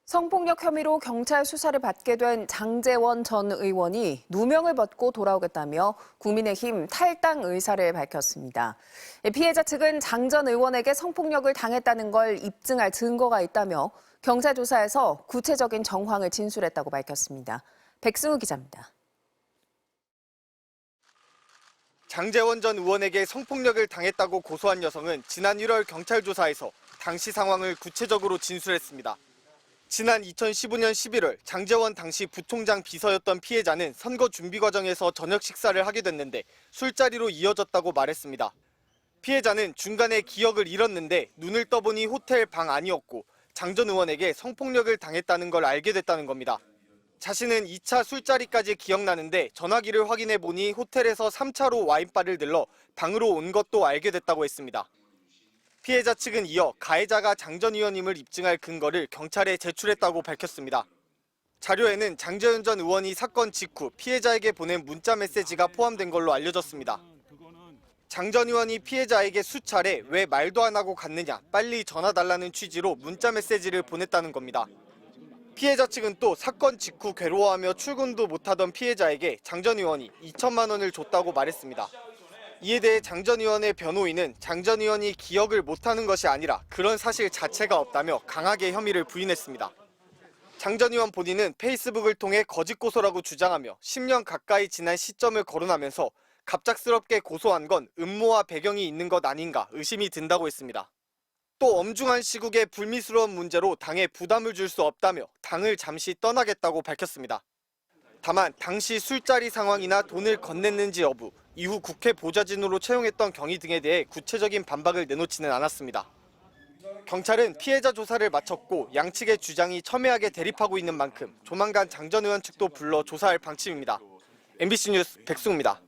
성폭력 혐의로 경찰 수사를 받게 된 장제원 전 의원이 누명을 벗고 돌아오겠다며 국민의힘 탈당 의사를 밝혔습니다. 피해자 측은 장 전 의원에게 성폭력을 당했다는 걸 입증할 증거가 있다며 경찰 조사에서 구체적인 정황을 진술했다고 밝혔습니다. 백승우 기자입니다. 장제원 전 의원에게 성폭력을 당했다고 고소한 여성은 지난 1월 경찰 조사에서 당시 상황을 구체적으로 진술했습니다. 지난 2015년 11월 장제원 당시 부총장 비서였던 피해자는 선거 준비 과정에서 저녁 식사를 하게 됐는데 술자리로 이어졌다고 말했습니다. 피해자는 중간에 기억을 잃었는데 눈을 떠보니 호텔 방 안이었고 장 전 의원에게 성폭력을 당했다는 걸 알게 됐다는 겁니다. 자신은 2차 술자리까지 기억나는데 전화기를 확인해 보니 호텔에서 3차로 와인바를 들러 방으로 온 것도 알게 됐다고 했습니다. 피해자 측은 이어 가해자가 장 전 의원임을 입증할 근거를 경찰에 제출했다고 밝혔습니다. 자료에는 장제원 전 의원이 사건 직후 피해자에게 보낸 문자 메시지가 포함된 걸로 알려졌습니다. 장 전 의원이 피해자에게 수차례 왜 말도 안 하고 갔느냐, 빨리 전화 달라는 취지로 문자 메시지를 보냈다는 겁니다. 피해자 측은 또 사건 직후 괴로워하며 출근도 못하던 피해자에게 장 전 의원이 2천만 원을 줬다고 말했습니다. 이에 대해 장 전 의원의 변호인은 장 전 의원이 기억을 못하는 것이 아니라 그런 사실 자체가 없다며 강하게 혐의를 부인했습니다. 장 전 의원 본인은 페이스북을 통해 거짓 고소라고 주장하며 10년 가까이 지난 시점을 거론하면서 갑작스럽게 고소한 건 음모와 배경이 있는 것 아닌가 의심이 든다고 했습니다. 또 엄중한 시국에 불미스러운 문제로 당에 부담을 줄 수 없다며 당을 잠시 떠나겠다고 밝혔습니다. 다만 당시 술자리 상황이나 돈을 건넸는지 여부, 이후 국회 보좌진으로 채용했던 경위 등에 대해 구체적인 반박을 내놓지는 않았습니다. 경찰은 피해자 조사를 마쳤고 양측의 주장이 첨예하게 대립하고 있는 만큼 조만간 장 전 의원 측도 불러 조사할 방침입니다. MBC 뉴스 백승우입니다.